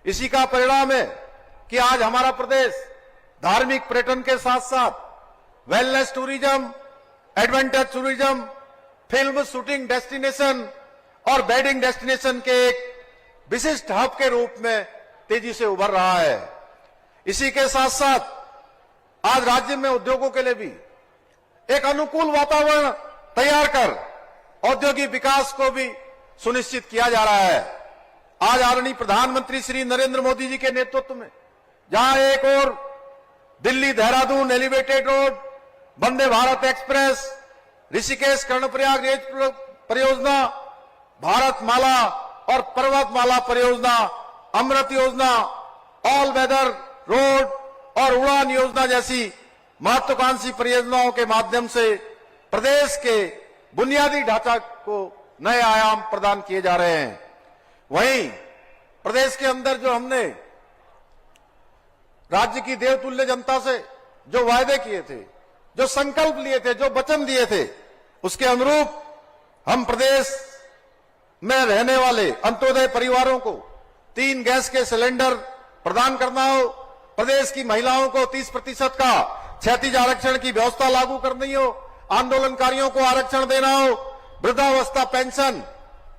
इसी का परिणाम है कि आज हमारा प्रदेश धार्मिक पर्यटन के साथ साथ wellness tourism, adventure tourism, film shooting destination और वेडिंग डेस्टिनेशन के एक विशिष्ट हब के रूप में तेजी से उभर रहा है। इसी के साथ साथ आज राज्य में उद्योगों के लिए भी एक अनुकूल वातावरण तैयार कर औद्योगिक विकास को भी सुनिश्चित किया जा रहा है। आज आदरणीय प्रधानमंत्री श्री नरेंद्र मोदी जी के नेतृत्व में जहां एक और Delhi Dehradun elevated road, Vande Bharat express, Rishikesh Karnaprayag rail परियोजना, भारत माला और पर्वतमाला परियोजना, अमृत योजना, ऑल वेदर रोड और उड़ान योजना जैसी महत्वाकांक्षी परियोजनाओं के माध्यम से प्रदेश के बुनियादी ढांचा को नए आयाम प्रदान किए जा रहे हैं। वहीं प्रदेश के अंदर जो हमने राज्य की देवतुल्य जनता से जो वायदे किए थे, जो संकल्प लिए थे, जो वचन दिए थे, उसके अनुरूप हम प्रदेश में रहने वाले अंत्योदय परिवारों को 3 गैस के सिलेंडर प्रदान करना हो, प्रदेश की महिलाओं को 30% का क्षैतिज आरक्षण की व्यवस्था लागू करनी हो, आंदोलनकारियों को आरक्षण देना हो, वृद्धावस्था पेंशन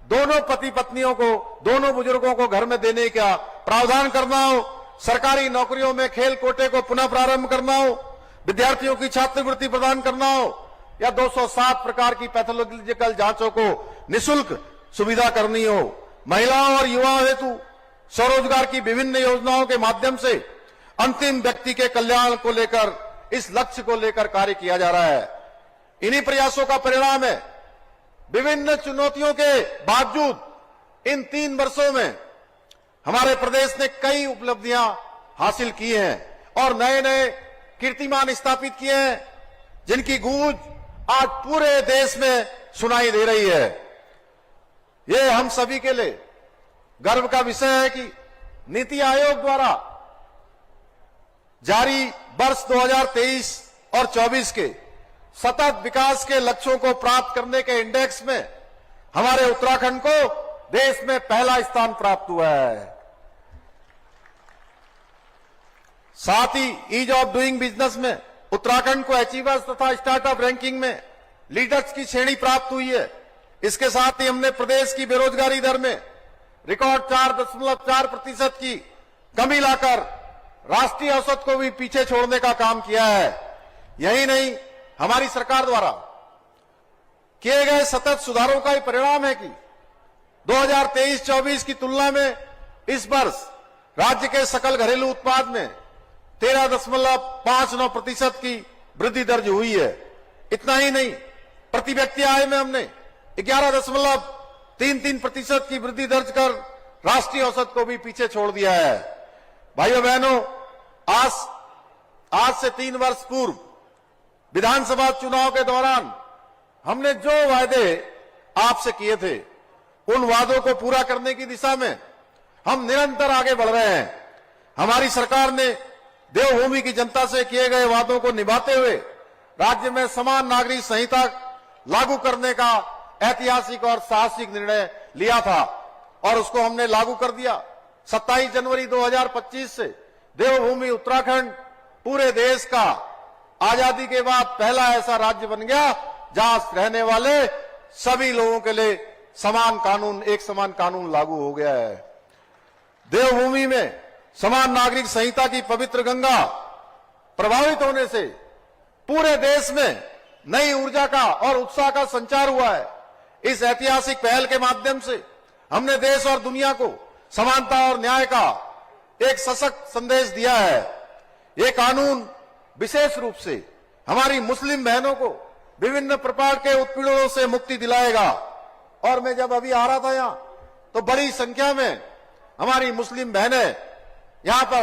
दोनों पति पत्नियों को, दोनों बुजुर्गों को घर में देने का प्रावधान करना हो, सरकारी नौकरियों में खेल कोटे को पुनः प्रारंभ करना हो, विद्यार्थियों की छात्रवृत्ति प्रदान करना हो या 207 प्रकार की पैथोलॉजिकल जांचों को निःशुल्क सुविधा करनी हो, महिलाओं और युवाओं हेतु स्वरोजगार की विभिन्न योजनाओं के माध्यम से अंतिम व्यक्ति के कल्याण को लेकर, इस लक्ष्य को लेकर कार्य किया जा रहा है। इन्हीं प्रयासों का परिणाम है विभिन्न चुनौतियों के बावजूद इन 3 वर्षों में हमारे प्रदेश ने कई उपलब्धियां हासिल की हैं और नए नए कीर्तिमान स्थापित किए हैं, जिनकी गूंज आज पूरे देश में सुनाई दे रही है। ये हम सभी के लिए गर्व का विषय है कि नीति आयोग द्वारा जारी वर्ष 2023 और 24 के सतत विकास के लक्ष्यों को प्राप्त करने के इंडेक्स में हमारे उत्तराखंड को देश में पहला स्थान प्राप्त हुआ है। साथ ही ईज ऑफ डूइंग बिजनेस में उत्तराखंड को अचीवर्स तथा स्टार्टअप रैंकिंग में लीडर्स की श्रेणी प्राप्त हुई है। इसके साथ ही हमने प्रदेश की बेरोजगारी दर में रिकॉर्ड 4.4% की कमी लाकर राष्ट्रीय औसत को भी पीछे छोड़ने का काम किया है। यही नहीं, हमारी सरकार द्वारा किए गए सतत सुधारों का ही परिणाम है कि 2023-24 की तुलना में इस वर्ष राज्य के सकल घरेलू उत्पाद में 13.59% की वृद्धि दर्ज हुई है। इतना ही नहीं, प्रति व्यक्ति आय में हमने 11.33% की वृद्धि दर्ज कर राष्ट्रीय औसत को भी पीछे छोड़ दिया है। भाइयों बहनों, आज से 3 वर्ष पूर्व विधानसभा चुनाव के दौरान हमने जो वायदे आपसे किए थे, उन वादों को पूरा करने की दिशा में हम निरंतर आगे बढ़ रहे हैं। हमारी सरकार ने देवभूमि की जनता से किए गए वादों को निभाते हुए राज्य में समान नागरिक संहिता लागू करने का ऐतिहासिक और साहसिक निर्णय लिया था और उसको हमने लागू कर दिया। 27 जनवरी 2025 से देवभूमि उत्तराखंड पूरे देश का आजादी के बाद पहला ऐसा राज्य बन गया जहां रहने वाले सभी लोगों के लिए समान कानून, एक समान कानून लागू हो गया है। देवभूमि में समान नागरिक संहिता की पवित्र गंगा प्रभावित होने से पूरे देश में नई ऊर्जा का और उत्साह का संचार हुआ है। इस ऐतिहासिक पहल के माध्यम से हमने देश और दुनिया को समानता और न्याय का एक सशक्त संदेश दिया है। ये कानून विशेष रूप से हमारी मुस्लिम बहनों को विभिन्न प्रकार के उत्पीड़नों से मुक्ति दिलाएगा। और मैं जब अभी आ रहा था यहां, तो बड़ी संख्या में हमारी मुस्लिम बहनें यहां पर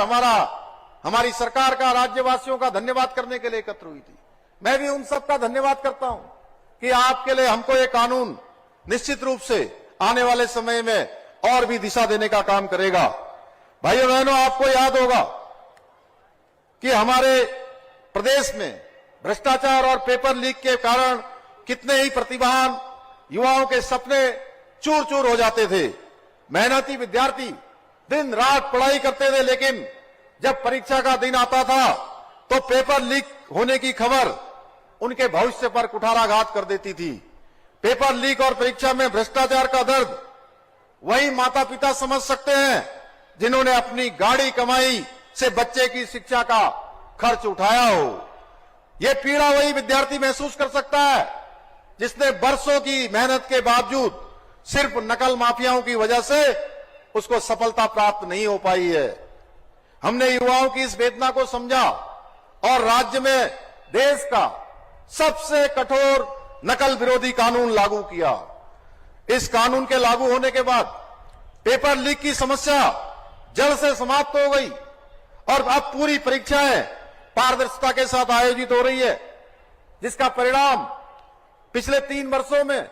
हमारी सरकार का, राज्यवासियों का धन्यवाद करने के लिए एकत्र हुई थी। मैं भी उन सबका धन्यवाद करता हूं कि आपके लिए हमको ये कानून निश्चित रूप से आने वाले समय में और भी दिशा देने का काम करेगा। भाइयों बहनों, आपको याद होगा कि हमारे प्रदेश में भ्रष्टाचार और पेपर लीक के कारण कितने ही प्रतिभावान युवाओं के सपने चूर चूर हो जाते थे। मेहनती विद्यार्थी दिन रात पढ़ाई करते थे, लेकिन जब परीक्षा का दिन आता था तो पेपर लीक होने की खबर उनके भविष्य पर कुठाराघात कर देती थी। पेपर लीक और परीक्षा में भ्रष्टाचार का दर्द वही माता पिता समझ सकते हैं जिन्होंने अपनी गाड़ी कमाई से बच्चे की शिक्षा का खर्च उठाया हो। यह पीड़ा वही विद्यार्थी महसूस कर सकता है जिसने बरसों की मेहनत के बावजूद सिर्फ नकल माफियाओं की वजह से उसको सफलता प्राप्त नहीं हो पाई है। हमने युवाओं की इस वेदना को समझा और राज्य में देश का सबसे कठोर नकल विरोधी कानून लागू किया। इस कानून के लागू होने के बाद पेपर लीक की समस्या जड़ से समाप्त हो गई और अब पूरी परीक्षाएं पारदर्शिता के साथ आयोजित हो रही है, जिसका परिणाम पिछले 3 वर्षों में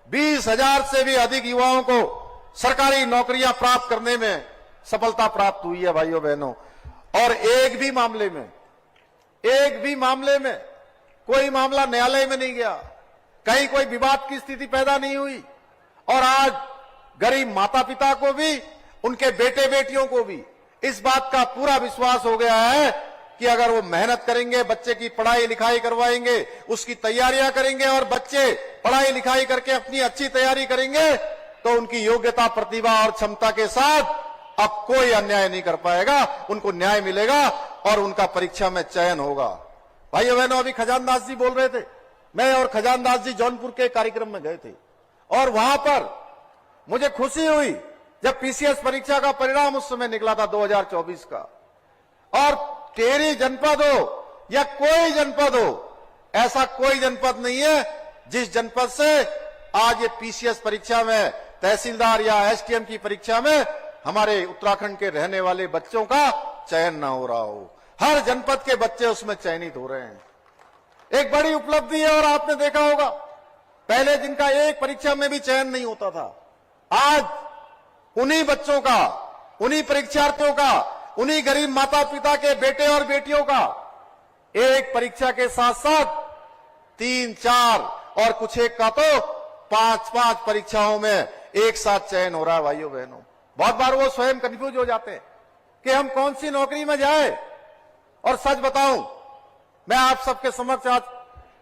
20,000 से भी अधिक युवाओं को सरकारी नौकरियां प्राप्त करने में सफलता प्राप्त हुई है भाइयों बहनों। और एक भी मामले में कोई मामला न्यायालय में नहीं गया, कहीं कोई विवाद की स्थिति पैदा नहीं हुई। और आज गरीब माता पिता को भी, उनके बेटे बेटियों को भी इस बात का पूरा विश्वास हो गया है कि अगर वो मेहनत करेंगे, बच्चे की पढ़ाई लिखाई करवाएंगे, उसकी तैयारियां करेंगे और बच्चे पढ़ाई लिखाई करके अपनी अच्छी तैयारी करेंगे तो उनकी योग्यता, प्रतिभा और क्षमता के साथ अब कोई अन्याय नहीं कर पाएगा, उनको न्याय मिलेगा और उनका परीक्षा में चयन होगा। भाइयों बहनों, अभी खजानदास जी बोल रहे थे, मैं और खजानदास जी जौनपुर के कार्यक्रम में गए थे और वहां पर मुझे खुशी हुई जब पीसीएस परीक्षा का परिणाम उस समय निकला था 2024 का। और टेरी जनपद हो या कोई जनपद हो, ऐसा कोई जनपद नहीं है जिस जनपद से आज ये पीसीएस परीक्षा में, तहसीलदार या एसटीएम की परीक्षा में हमारे उत्तराखंड के रहने वाले बच्चों का चयन ना हो रहा हो। हर जनपद के बच्चे उसमें चयनित हो रहे हैं। एक बड़ी उपलब्धि है। और आपने देखा होगा पहले जिनका एक परीक्षा में भी चयन नहीं होता था, आज उन्हीं बच्चों का, उन्हीं परीक्षार्थियों का, उन्हीं गरीब माता पिता के बेटे और बेटियों का एक परीक्षा के साथ साथ 3, 4 और कुछ एक का तो 5 परीक्षाओं में एक साथ चयन हो रहा है। भाइयों बहनों, बहुत बार वो स्वयं कंफ्यूज हो जाते हैं कि हम कौन सी नौकरी में जाए। और सच बताऊं, मैं आप सबके समक्ष आज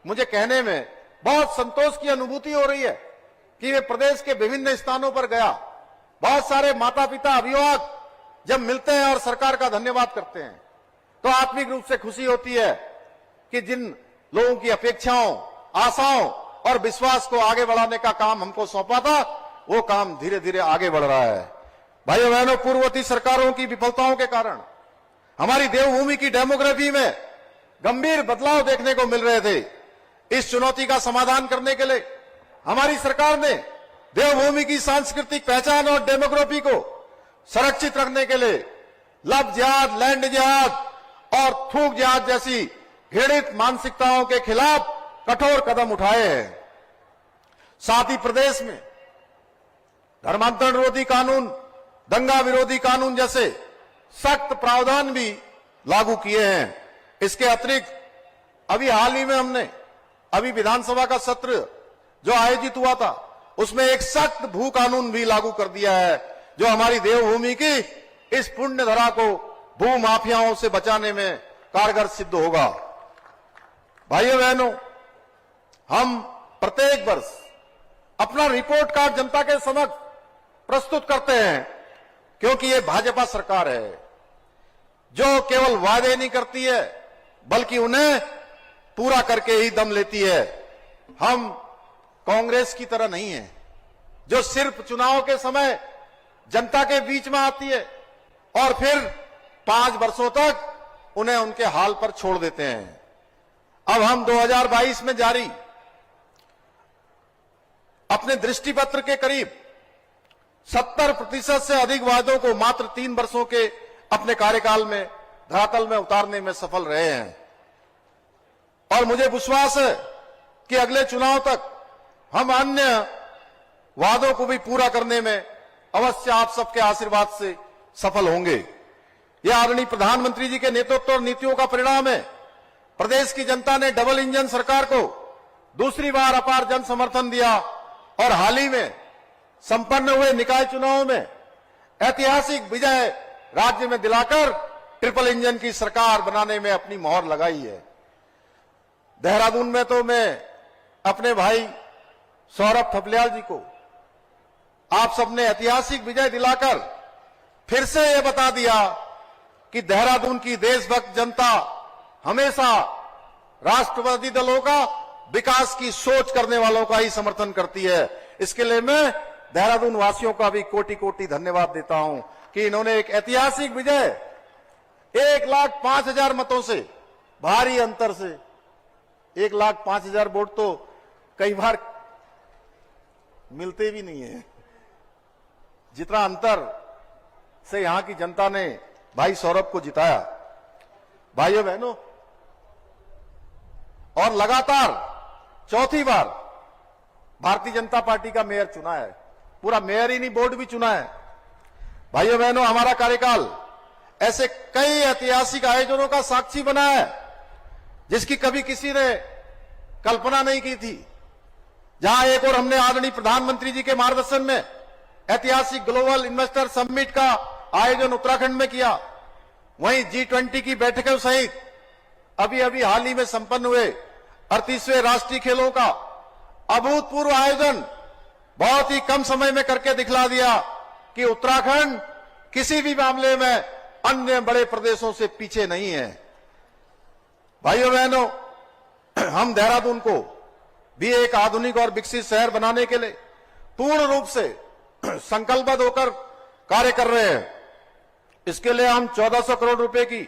मुझे कहने में बहुत संतोष की अनुभूति हो रही है कि वे प्रदेश के विभिन्न स्थानों पर गया, बहुत सारे माता पिता, अभिभावक जब मिलते हैं और सरकार का धन्यवाद करते हैं तो आत्मिक रूप से खुशी होती है कि जिन लोगों की अपेक्षाओं, आशाओं और विश्वास को आगे बढ़ाने का काम हमको सौंपा था, वो काम धीरे धीरे आगे बढ़ रहा है। भाइयों बहनों, पूर्ववर्ती सरकारों की विफलताओं के कारण हमारी देवभूमि की डेमोग्राफी में गंभीर बदलाव देखने को मिल रहे थे। इस चुनौती का समाधान करने के लिए हमारी सरकार ने देवभूमि की सांस्कृतिक पहचान और डेमोग्राफी को संरक्षित रखने के लिए लव जिहाद, लैंड जिहाद और थूक जिहाद जैसी घृणित मानसिकताओं के खिलाफ कठोर कदम उठाए हैं। साथ ही प्रदेश में धर्मांतरण विरोधी कानून, दंगा विरोधी कानून जैसे सख्त प्रावधान भी लागू किए हैं। इसके अतिरिक्त अभी हाल ही में हमने विधानसभा का सत्र जो आयोजित हुआ था उसमें एक सख्त भू कानून भी लागू कर दिया है जो हमारी देवभूमि की इस पुण्य धरा को भू माफियाओं से बचाने में कारगर सिद्ध होगा। भाइयों बहनों, हम प्रत्येक वर्ष अपना रिपोर्ट कार्ड जनता के समक्ष प्रस्तुत करते हैं क्योंकि ये भाजपा सरकार है जो केवल वादे नहीं करती है बल्कि उन्हें पूरा करके ही दम लेती है। हम कांग्रेस की तरह नहीं है जो सिर्फ चुनाव के समय जनता के बीच में आती है और फिर 5 वर्षों तक उन्हें उनके हाल पर छोड़ देते हैं। अब हम 2022 में जारी अपने दृष्टिपत्र के करीब 70% से अधिक वादों को मात्र 3 वर्षों के अपने कार्यकाल में धरातल में उतारने में सफल रहे हैं। और मुझे विश्वास है कि अगले चुनाव तक हम अन्य वादों को भी पूरा करने में अवश्य आप सबके आशीर्वाद से सफल होंगे। यह आदरणीय प्रधानमंत्री जी के नेतृत्व और नीतियों का परिणाम है। प्रदेश की जनता ने डबल इंजन सरकार को दूसरी बार अपार जन समर्थन दिया और हाल ही में संपन्न हुए निकाय चुनावों में ऐतिहासिक विजय राज्य में दिलाकर ट्रिपल इंजन की सरकार बनाने में अपनी मोहर लगाई है। देहरादून में तो मैं अपने भाई सौरभ थपलियाल जी को आप सबने ऐतिहासिक विजय दिलाकर फिर से यह बता दिया कि देहरादून की देशभक्त जनता हमेशा राष्ट्रवादी दलों का, विकास की सोच करने वालों का ही समर्थन करती है। इसके लिए मैं देहरादून वासियों का भी कोटि कोटि धन्यवाद देता हूं कि इन्होंने एक ऐतिहासिक विजय 1,05,000 मतों से, भारी अंतर से, 1,05,000 वोट तो कई बार मिलते भी नहीं है, जितना अंतर से यहां की जनता ने भाई सौरभ को जिताया। भाइयों बहनों, और लगातार चौथी बार भारतीय जनता पार्टी का मेयर चुना है, पूरा मेयर ही नहीं बोर्ड भी चुना है। भाइयों बहनों, हमारा कार्यकाल ऐसे कई ऐतिहासिक आयोजनों का साक्षी बना है जिसकी कभी किसी ने कल्पना नहीं की थी। जहां एक और हमने आदरणीय प्रधानमंत्री जी के मार्गदर्शन में ऐतिहासिक ग्लोबल इन्वेस्टर समिट का आयोजन उत्तराखंड में किया, वहीं G20 की बैठकों सहित अभी अभी हाल ही में संपन्न हुए 38वें राष्ट्रीय खेलों का अभूतपूर्व आयोजन बहुत ही कम समय में करके दिखला दिया कि उत्तराखंड किसी भी मामले में अन्य बड़े प्रदेशों से पीछे नहीं है। भाइयों बहनों, हम देहरादून को भी एक आधुनिक और विकसित शहर बनाने के लिए पूर्ण रूप से संकल्पबद्ध होकर कार्य कर रहे हैं। इसके लिए हम 1400 करोड़ रुपए की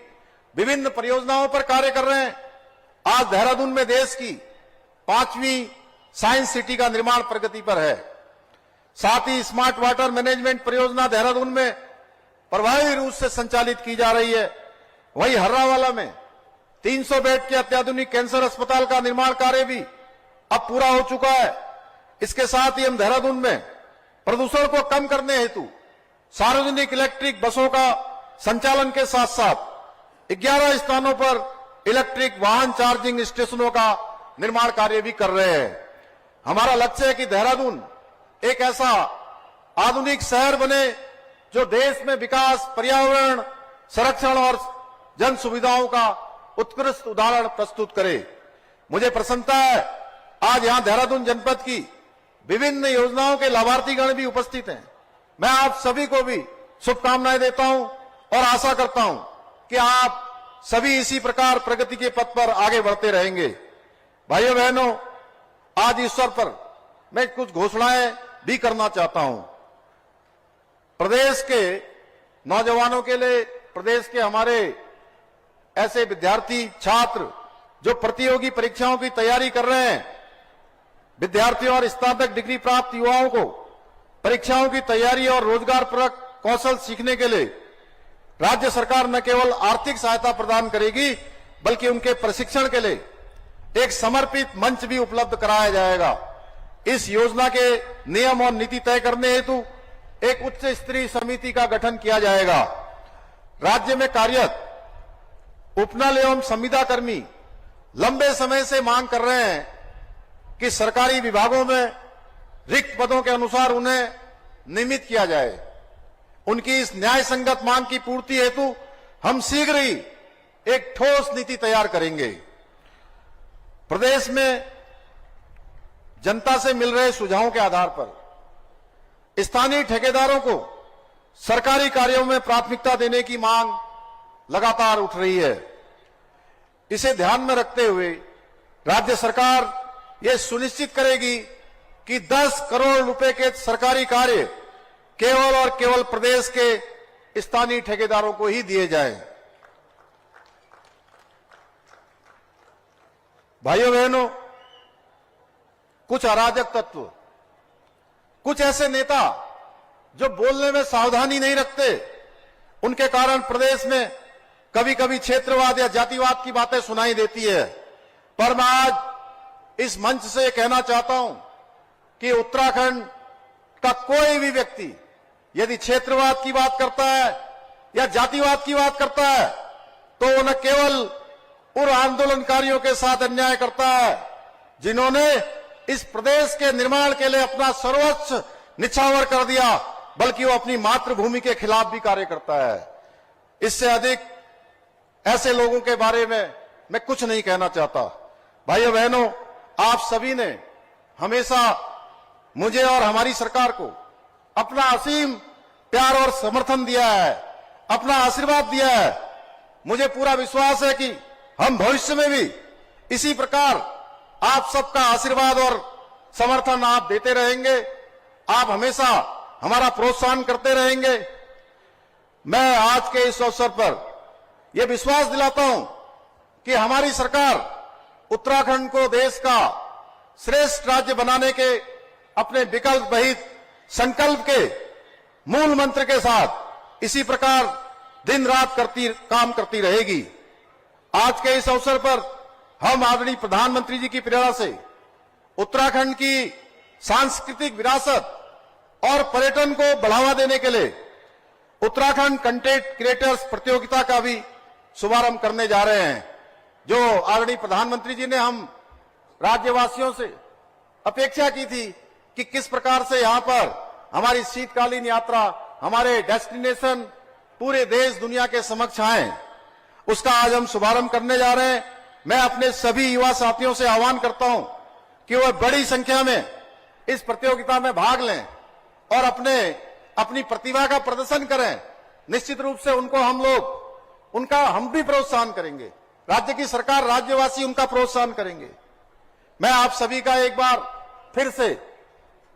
विभिन्न परियोजनाओं पर कार्य कर रहे हैं। आज देहरादून में देश की 5वीं साइंस सिटी का निर्माण प्रगति पर है। साथ ही स्मार्ट वाटर मैनेजमेंट परियोजना देहरादून में प्रभावी रूप से संचालित की जा रही है। वहीं हर्रावाला में 300 बेड के अत्याधुनिक कैंसर अस्पताल का निर्माण कार्य भी अब पूरा हो चुका है। इसके साथ ही हम देहरादून में प्रदूषण को कम करने हेतु सार्वजनिक इलेक्ट्रिक बसों का संचालन के साथ साथ 11 स्थानों पर इलेक्ट्रिक वाहन चार्जिंग स्टेशनों का निर्माण कार्य भी कर रहे हैं। हमारा लक्ष्य है कि देहरादून एक ऐसा आधुनिक शहर बने जो देश में विकास, पर्यावरण संरक्षण और जन सुविधाओं का उत्कृष्ट उदाहरण प्रस्तुत करे। मुझे प्रसन्नता है आज यहां देहरादून जनपद की विभिन्न योजनाओं के लाभार्थीगण भी उपस्थित हैं। मैं आप सभी को भी शुभकामनाएं देता हूं और आशा करता हूं कि आप सभी इसी प्रकार प्रगति के पथ पर आगे बढ़ते रहेंगे। भाइयों बहनों, आज इस अवसर पर मैं कुछ घोषणाएं भी करना चाहता हूं। प्रदेश के नौजवानों के लिए, प्रदेश के हमारे ऐसे विद्यार्थी छात्र जो प्रतियोगी परीक्षाओं की तैयारी कर रहे हैं, विद्यार्थियों और स्नातक डिग्री प्राप्त युवाओं को परीक्षाओं की तैयारी और रोजगारपरक कौशल सीखने के लिए राज्य सरकार न केवल आर्थिक सहायता प्रदान करेगी बल्कि उनके प्रशिक्षण के लिए एक समर्पित मंच भी उपलब्ध कराया जाएगा। इस योजना के नियम और नीति तय करने हेतु एक उच्च स्तरीय समिति का गठन किया जाएगा। राज्य में कार्यरत उपनल एवं संविदा कर्मी लंबे समय से मांग कर रहे हैं कि सरकारी विभागों में रिक्त पदों के अनुसार उन्हें नियमित किया जाए। उनकी इस न्याय संगत मांग की पूर्ति हेतु हम शीघ्र ही एक ठोस नीति तैयार करेंगे। प्रदेश में जनता से मिल रहे सुझावों के आधार पर स्थानीय ठेकेदारों को सरकारी कार्यों में प्राथमिकता देने की मांग लगातार उठ रही है। इसे ध्यान में रखते हुए राज्य सरकार यह सुनिश्चित करेगी कि 10 करोड़ रुपए के सरकारी कार्य केवल और केवल प्रदेश के स्थानीय ठेकेदारों को ही दिए जाएं। भाइयों बहनों, कुछ अराजक तत्व, कुछ ऐसे नेता जो बोलने में सावधानी नहीं रखते, उनके कारण प्रदेश में कभी कभी क्षेत्रवाद या जातिवाद की बातें सुनाई देती है। पर मैं आज इस मंच से कहना चाहता हूं कि उत्तराखंड का कोई भी व्यक्ति यदि क्षेत्रवाद की बात करता है या जातिवाद की बात करता है तो वो न केवल उन आंदोलनकारियों के साथ अन्याय करता है जिन्होंने इस प्रदेश के निर्माण के लिए अपना सर्वोच्च निछावर कर दिया, बल्कि वो अपनी मातृभूमि के खिलाफ भी कार्य करता है। इससे अधिक ऐसे लोगों के बारे में मैं कुछ नहीं कहना चाहता। भाइयों बहनों, आप सभी ने हमेशा मुझे और हमारी सरकार को अपना असीम प्यार और समर्थन दिया है, अपना आशीर्वाद दिया है। मुझे पूरा विश्वास है कि हम भविष्य में भी इसी प्रकार आप सबका आशीर्वाद और समर्थन आप देते रहेंगे। आप हमेशा हमारा प्रोत्साहन करते रहेंगे। मैं आज के इस अवसर पर यह विश्वास दिलाता हूं कि हमारी सरकार उत्तराखंड को देश का श्रेष्ठ राज्य बनाने के अपने विकल्प रहित संकल्प के मूल मंत्र के साथ इसी प्रकार दिन रात काम करती रहेगी। आज के इस अवसर पर हम आदरणीय प्रधानमंत्री जी की प्रेरणा से उत्तराखंड की सांस्कृतिक विरासत और पर्यटन को बढ़ावा देने के लिए उत्तराखंड कंटेंट क्रिएटर्स प्रतियोगिता का भी शुभारंभ करने जा रहे हैं। जो आदरणीय प्रधानमंत्री जी ने हम राज्यवासियों से अपेक्षा की थी कि किस प्रकार से यहां पर हमारी शीतकालीन यात्रा, हमारे डेस्टिनेशन पूरे देश दुनिया के समक्ष आए, उसका आज हम शुभारंभ करने जा रहे हैं। मैं अपने सभी युवा साथियों से आह्वान करता हूं कि वह बड़ी संख्या में इस प्रतियोगिता में भाग लें और अपनी प्रतिभा का प्रदर्शन करें। निश्चित रूप से उनका हम भी प्रोत्साहन करेंगे। राज्य की सरकार, राज्यवासी उनका प्रोत्साहन करेंगे। मैं आप सभी का एक बार फिर से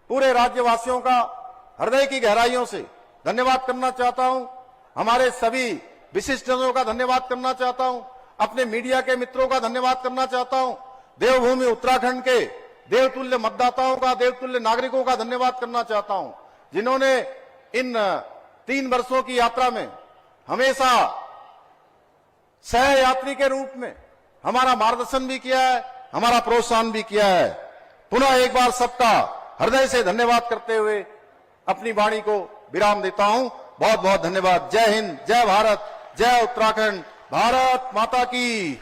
पूरे राज्यवासियों का हृदय की गहराइयों से धन्यवाद करना चाहता हूं। हमारे सभी विशिष्टजनों का धन्यवाद करना चाहता हूं। अपने मीडिया के मित्रों का धन्यवाद करना चाहता हूं। देवभूमि उत्तराखंड के देवतुल्य मतदाताओं का, देवतुल्य नागरिकों का धन्यवाद करना चाहता हूं, जिन्होंने इन 3 वर्षों की यात्रा में हमेशा सहयात्री के रूप में हमारा मार्गदर्शन भी किया है, हमारा प्रोत्साहन भी किया है। पुनः एक बार सबका हृदय से धन्यवाद करते हुए अपनी वाणी को विराम देता हूं। बहुत बहुत धन्यवाद। जय हिंद, जय भारत, जय उत्तराखंड। भारत माता की।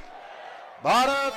भारत